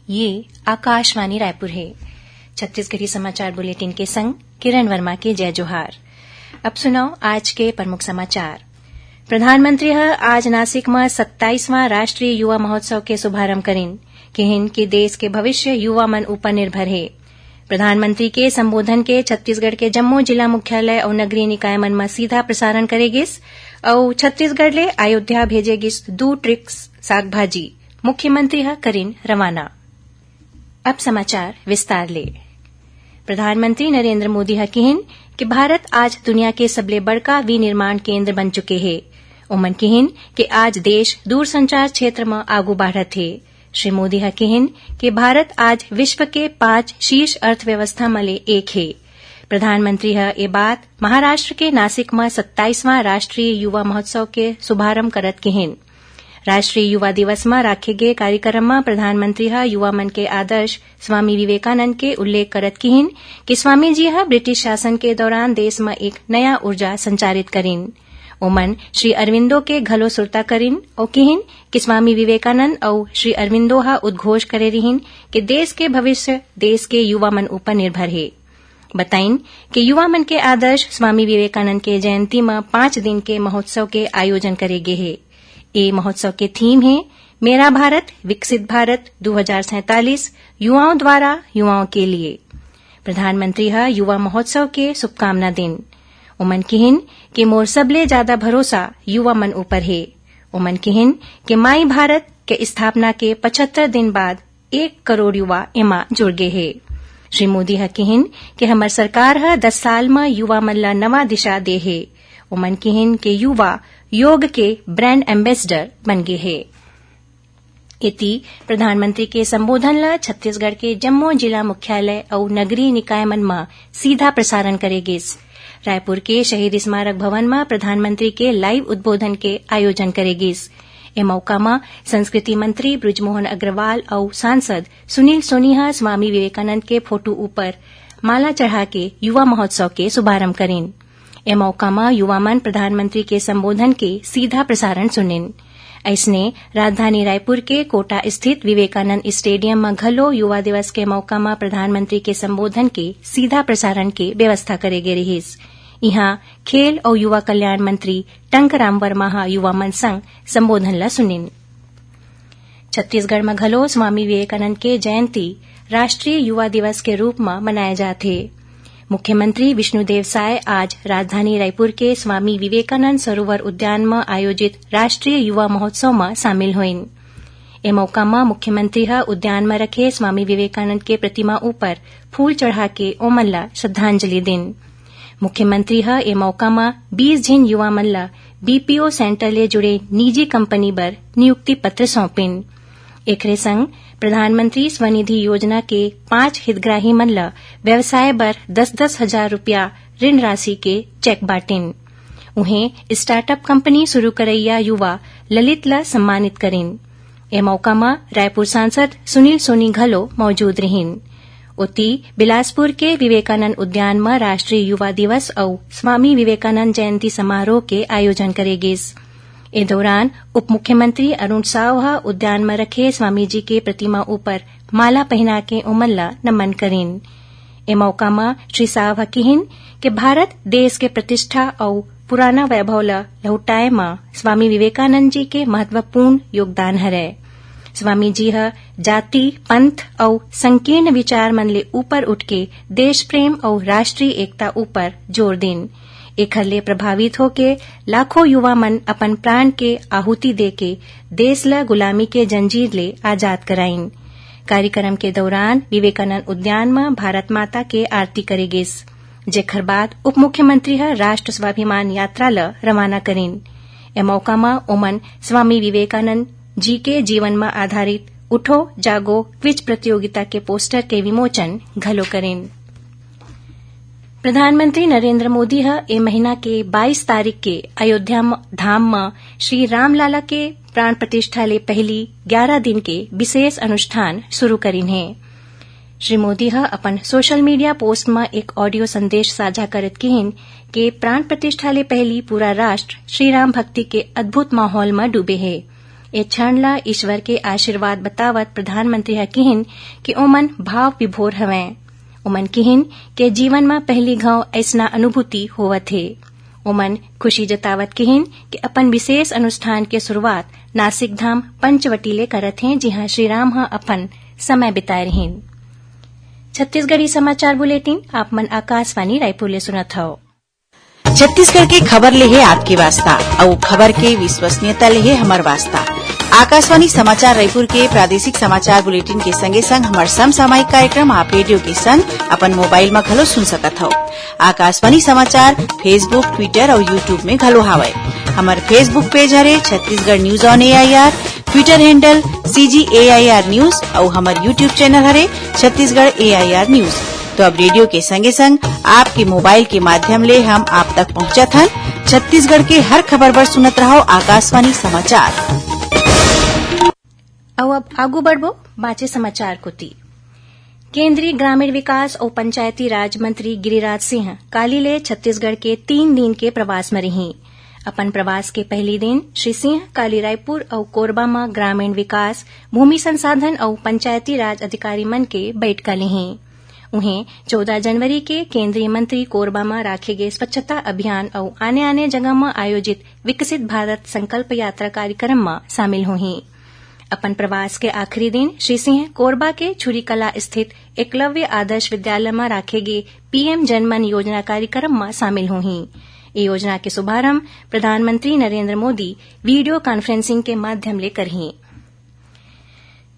ये आकाशवाणी रायपुर है। छत्तीसगढ़ी समाचार बुलेटिन के संग किरण वर्मा के जय जोहार। अब सुनाओ आज के प्रमुख समाचार। प्रधानमंत्री आज नासिक में 27वां राष्ट्रीय युवा महोत्सव के शुभारंभ करें। कहिन कि देश के भविष्य युवा मन ऊपर निर्भर है। प्रधानमंत्री के संबोधन के छत्तीसगढ़ के जम्मू जिला मुख्यालय और नगरीय निकाय मन में सीधा प्रसारण करेगिस और छत्तीसगढ़ ले अयोध्या भेजेगिस 2 ट्रिक्स साग भाजी। मुख्यमंत्री करीन रवाना। अब समाचार विस्तार ले। प्रधानमंत्री नरेंद्र मोदी कहिन कि भारत आज दुनिया के सबले बड़का विनिर्माण केंद्र बन चुके है। उमन कहिन कि आज देश दूरसंचार क्षेत्र में आगू बढ़त है। श्री मोदी कहिन कि भारत आज विश्व के 5 शीर्ष अर्थव्यवस्था में ले एक है। प्रधानमंत्री ये बात महाराष्ट्र के नासिक में 27वां राष्ट्रीय युवा महोत्सव के शुभारंभ करत कहिन। राष्ट्रीय युवा दिवस में राखे गए कार्यक्रम में प्रधानमंत्री युवा मन के आदर्श स्वामी विवेकानंद के उल्लेख करत कहिन कि स्वामी जी ब्रिटिश शासन के दौरान देश में एक नया ऊर्जा संचारित करीन। ओमन श्री अरविंदो के घलो सुरता करीन और कहिन कि स्वामी विवेकानंद और श्री अरविंदो उद्घोष करे रहीन कि देश के भविष्य देश के युवा मन ऊपर निर्भर है। बताइन कि युवा मन के आदर्श स्वामी विवेकानंद के जयंती में 5 दिन के महोत्सव के आयोजन करे गए है। ये महोत्सव के थीम है मेरा भारत विकसित भारत 2047 युवाओं द्वारा युवाओं के लिए। प्रधानमंत्री युवा महोत्सव के शुभकामना दिन। उमन कहिन कि मोर सबले ज्यादा भरोसा युवा मन ऊपर है। उमन कहिन कि माई भारत के स्थापना के 75 दिन बाद 1 करोड़ युवा एमा जुड़ गए है। श्री मोदी कहिन कि हमर सरकार 10 साल में युवा मन ला नवा दिशा दे है। उमन कहिन कि युवा योग के ब्रांड एम्बेसडर बन गए है। इति प्रधानमंत्री के संबोधन ला छत्तीसगढ़ के जम्मू जिला मुख्यालय और नगरीय निकाय मन में सीधा प्रसारण करेगिस। रायपुर के शहीद स्मारक भवन में प्रधानमंत्री के लाइव उद्बोधन के आयोजन करेगिस। ए मौका में संस्कृति मंत्री बृजमोहन अग्रवाल और सांसद सुनील सोनी स्वामी विवेकानंद के फोटो ऊपर माला चढ़ा के युवा महोत्सव के शुभारंभ करें। ए मौका में युवा मन प्रधानमंत्री के संबोधन के सीधा प्रसारण सुनिन। ऐसने राजधानी रायपुर के कोटा स्थित विवेकानंद स्टेडियम में घलो युवा दिवस के मौका में प्रधानमंत्री के संबोधन के सीधा प्रसारण के व्यवस्था करे गए रहीस। यहाँ खेल और युवा कल्याण मंत्री टंकराम वर्मा युवा मन संग संबोधन ला सुनिन। छत्तीसगढ़ में घलो स्वामी विवेकानंद के जयंती राष्ट्रीय युवा दिवस के रूप में मनाया जाथे। मुख्यमंत्री विष्णुदेव साय आज राजधानी रायपुर के स्वामी विवेकानंद सरोवर उद्यान में आयोजित राष्ट्रीय युवा महोत्सव में शामिल हुईन। ए मौका में मुख्यमंत्री उद्यान में रखे स्वामी विवेकानंद के प्रतिमा ऊपर फूल चढ़ा के ओमन ला श्रद्धांजलि दिन। मुख्यमंत्री ए मौका में 20 झिन युवा मन ला बीपीओ सेंटर ले जुड़े निजी कंपनी बर नियुक्ति पत्र सौंपिन। एकरे संग प्रधानमंत्री स्वनिधि योजना के 5 हितग्राही मन ला व्यवसाय बर 10-10 हजार रुपया ऋण राशि के चेक बांटिन। उन्हें स्टार्टअप कंपनी शुरू करैया युवा ललित ला सम्मानित करीन। ए मौका में रायपुर सांसद सुनील सोनी घलो मौजूद रहीन। उती बिलासपुर के विवेकानंद उद्यान में राष्ट्रीय युवा दिवस और स्वामी विवेकानंद जयंती समारोह के आयोजन करेगिस। इस दौरान उप मुख्यमंत्री अरुण साव उद्यान में रखे स्वामी जी के प्रतिमा ऊपर माला पहना के उमन ला नमन करीन। ए मौका में श्री साव कहिन कि भारत देश के प्रतिष्ठा और पुराना वैभव ला लौटाए में स्वामी विवेकानंद जी के महत्वपूर्ण योगदान हरै। स्वामी जी जाति पंथ और संकीर्ण विचार मन ले ऊपर उठ के देश प्रेम और राष्ट्रीय एकता ऊपर जोर दिन। एखर ले प्रभावित होके लाखों युवा मन अपन प्राण के आहुति देके देश ला गुलामी के जंजीर ले आजाद कराइन। कार्यक्रम के दौरान विवेकानंद उद्यान में भारत माता के आरती करेगिस। जेखर बाद उप मुख्यमंत्री राष्ट्र स्वाभिमान यात्रा ला रवाना करीन। ए मौका में ओमन स्वामी विवेकानंद जी के जीवन में आधारित उठो जागो क्विज प्रतियोगिता के पोस्टर के विमोचन घलो करें। प्रधानमंत्री नरेंद्र मोदी ए महीना के 22 तारीख के अयोध्या धाम में श्री रामलाला के प्राण प्रतिष्ठा ले पहली 11 दिन के विशेष अनुष्ठान शुरू करीन है। श्री मोदी अपन सोशल मीडिया पोस्ट में एक ऑडियो संदेश साझा करत कहिन कि प्राण प्रतिष्ठा ले पहली पूरा राष्ट्र श्री राम भक्ति के अद्भुत माहौल में डूबे है। ए क्षण ला ईश्वर के आशीर्वाद बतावत प्रधानमंत्री ह किहिन कि ओमन भाव विभोर हवें। ओमन किहिन के जीवन में पहली घाव ऐसना अनुभूति होवत हे। ओमन खुशी जतावत किहिन कि अपन विशेष अनुष्ठान के शुरुआत नासिक धाम पंचवटीले करत हैं, जिहां श्रीराम ह अपन समय बिताए रहिन। छत्तीसगढ़ी समाचार बुलेटिन आप मन आकाशवाणी रायपुर ले सुनत हव। छत्तीसगढ़ के खबर ले है आपके वास्ता और खबर के विश्वसनीयता ले है हमार वास्ता। आकाशवाणी समाचार रायपुर के प्रादेशिक समाचार बुलेटिन के संगे संग हमार समसामयिक कार्यक्रम आप रेडियो के संग अपन मोबाइल में घलो सुन सकत हो। आकाशवाणी समाचार फेसबुक, ट्विटर और यूट्यूब में घलो हावय। हमार फेसबुक पेज हरे Chhattisgarh news on AIR, Twitter handle CGAIR news और हमार यूट्यूब चैनल हरे छत्तीसगढ़ AIR न्यूज। तो अब रेडियो के संगे संग आपके मोबाइल के माध्यम ले हम आप तक पहुंचत हन। छत्तीसगढ़ के हर खबर पर सुनत रहो आकाशवाणी समाचार। अब आगू बढ़बो बाचे समाचार कोती। केंद्रीय ग्रामीण विकास और पंचायती राज मंत्री गिरिराज सिंह कालीले छत्तीसगढ़ के 3 दिन के प्रवास में रही। अपन प्रवास के पहली दिन श्री सिंह काली रायपुर और कोरबा में ग्रामीण विकास, भूमि संसाधन और पंचायती राज अधिकारी मन के बैठका लिही। उन्हें 14 जनवरी के केंद्रीय मंत्री कोरबा में राखे गए स्वच्छता अभियान और आने आने जगह में आयोजित विकसित भारत संकल्प यात्रा कार्यक्रम में शामिल हुई। अपन प्रवास के आखिरी दिन श्री सिंह कोरबा के छुरीकला स्थित एकलव्य आदर्श विद्यालय में राखे गए PM जनमन योजना कार्यक्रम में शामिल हुई। ये योजना के शुभारंभ प्रधानमंत्री नरेंद्र मोदी वीडियो कॉन्फ्रेंसिंग के माध्यम ले करही।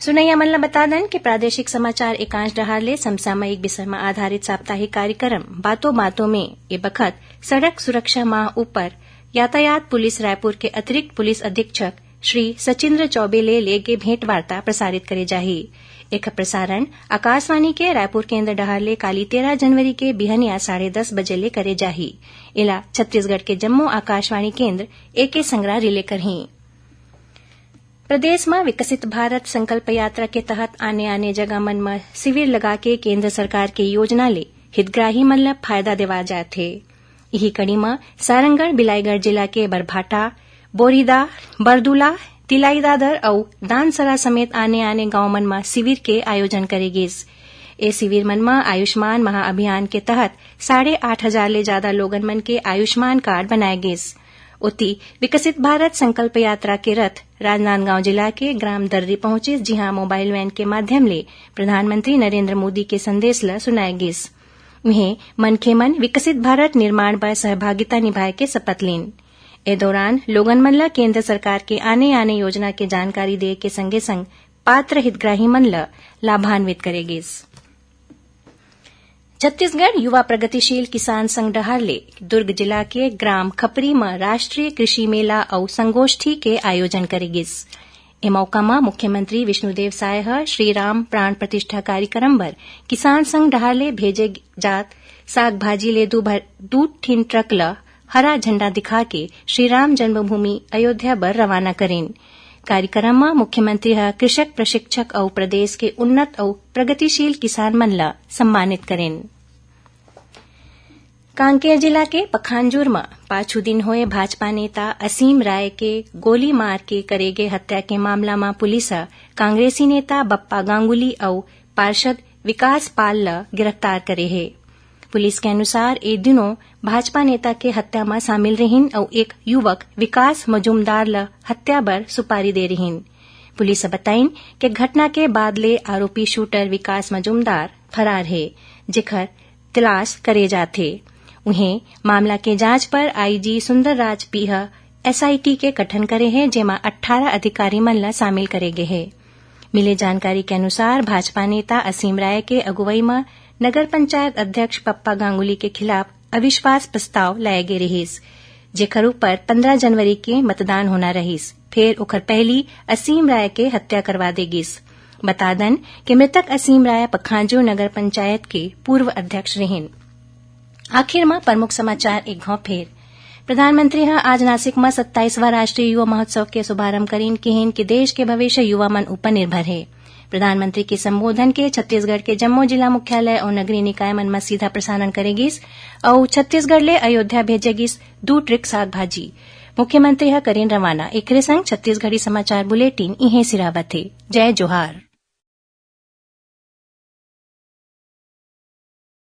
सुनैया मल्ला बता दें कि प्रादेशिक समाचार एकांश डहारले समसामयिक विषय में आधारित साप्ताहिक कार्यक्रम बातों बातों में ये बखत सड़क सुरक्षा माह ऊपर यातायात पुलिस रायपुर के अतिरिक्त पुलिस अधीक्षक श्री सचिंद्र चौबे ले के भेंट वार्ता प्रसारित करे जाही। एक प्रसारण आकाशवाणी के रायपुर केंद्र डहारले काली 13 जनवरी के बिहनिया 10:30 बजे ले करे जाही। इला छत्तीसगढ़ के जम्मू आकाशवाणी केंद्र एके संग्रह रिले करही। प्रदेश में विकसित भारत संकल्प यात्रा के तहत आने आने जगह मन में शिविर लगा के केंद्र सरकार के योजना ले हितग्राही मन ला फायदा देवा जाथे। यही कड़ी में सारंगढ़ बिलाईगढ़ जिला के बरभाटा, बोरीदा, बरदुला, तिलाईदादर और दानसरा समेत आने आने गांव मन में शिविर के आयोजन करेगिस। ए शिविर मन में आयुष्मान महाअभियान के तहत 8,500 ले ज्यादा लोगन मन के आयुष्मान कार्ड बनाए गिस। उती विकसित भारत संकल्प यात्रा के रथ राजनांदगांव जिला के ग्राम दर्री पहुंचे, जिहां मोबाइल वैन के माध्यम ले प्रधानमंत्री नरेंद्र मोदी के संदेश ला सुनाए गिस। उन्हें मनखे मन विकसित भारत निर्माण पर सहभागिता निभाए के शपथ लीन। ए दौरान लोगन मन ला केंद्र सरकार के आने आने योजना के जानकारी दे के संगे संग पात्र हितग्राही मन ला लाभान्वित करेगिस। छत्तीसगढ़ युवा प्रगतिशील किसान संघ डहारले दुर्ग जिला के ग्राम खपरी में राष्ट्रीय कृषि मेला और संगोष्ठी के आयोजन करेगिस। ए मौका में मुख्यमंत्री विष्णुदेव साय ह श्रीराम प्राण प्रतिष्ठा कार्यक्रम बर किसान संघ डहारले भेजे जात साग भाजी ले 2 ठीन ट्रक ला हरा झंडा दिखा के श्रीराम जन्मभूमि अयोध्या बर रवाना करेन। कार्यक्रम में मुख्यमंत्री कृषक प्रशिक्षक और प्रदेश के उन्नत और प्रगतिशील किसान मन ला सम्मानित करेन। कांकेर जिला के पखांजूर में पाछू दिन होए भाजपा नेता असीम राय के गोली मार के करे गए हत्या के मामला में पुलिस कांग्रेसी नेता बप्पा गांगुली और पार्षद विकास पाल ला गिरफ्तार करे है। पुलिस के अनुसार ए दिनों भाजपा नेता के हत्या में शामिल रहीन और एक युवक विकास मजुमदार ला हत्या बर सुपारी दे रहीन। पुलिस बताइन कि घटना के बाद ले आरोपी शूटर विकास मजुमदार फरार है, जेकर तलाश करे जाथे। उन्हें मामला के जांच पर IG सुंदरराज पीह SIT के गठन करे है, जेमा 18 अधिकारी मन ला शामिल करे गए है। मिले जानकारी के अनुसार भाजपा नेता असीम राय के अगुवाई में नगर पंचायत अध्यक्ष पप्पा गांगुली के खिलाफ अविश्वास प्रस्ताव लाए गए रहीस, जेकर ऊपर 15 जनवरी के मतदान होना रहीस। फिर ओकर पहली असीम राय के हत्या करवा देगिस। बता दन कि मृतक असीम राय पखांजूर नगर पंचायत के पूर्व अध्यक्ष रहीन। आखिर में प्रमुख समाचार एक घाव फेर। प्रधानमंत्री आज नासिक में 27वां राष्ट्रीय युवा महोत्सव के शुभारंभ करीन कहिन कि देश के भविष्य युवा मन ऊपर निर्भर है। प्रधानमंत्री के संबोधन के छत्तीसगढ़ के जम्मू जिला मुख्यालय और नगरीय निकाय मन में सीधा प्रसारण करेगिस और छत्तीसगढ़ ले अयोध्या भेजेगिस 2 ट्रिक साग भाजी। मुख्यमंत्री ह करेन रवाना एकरे संग छत्तीसगढ़ी समाचार बुलेटिन इहे सिरावत हे। जय जोहार।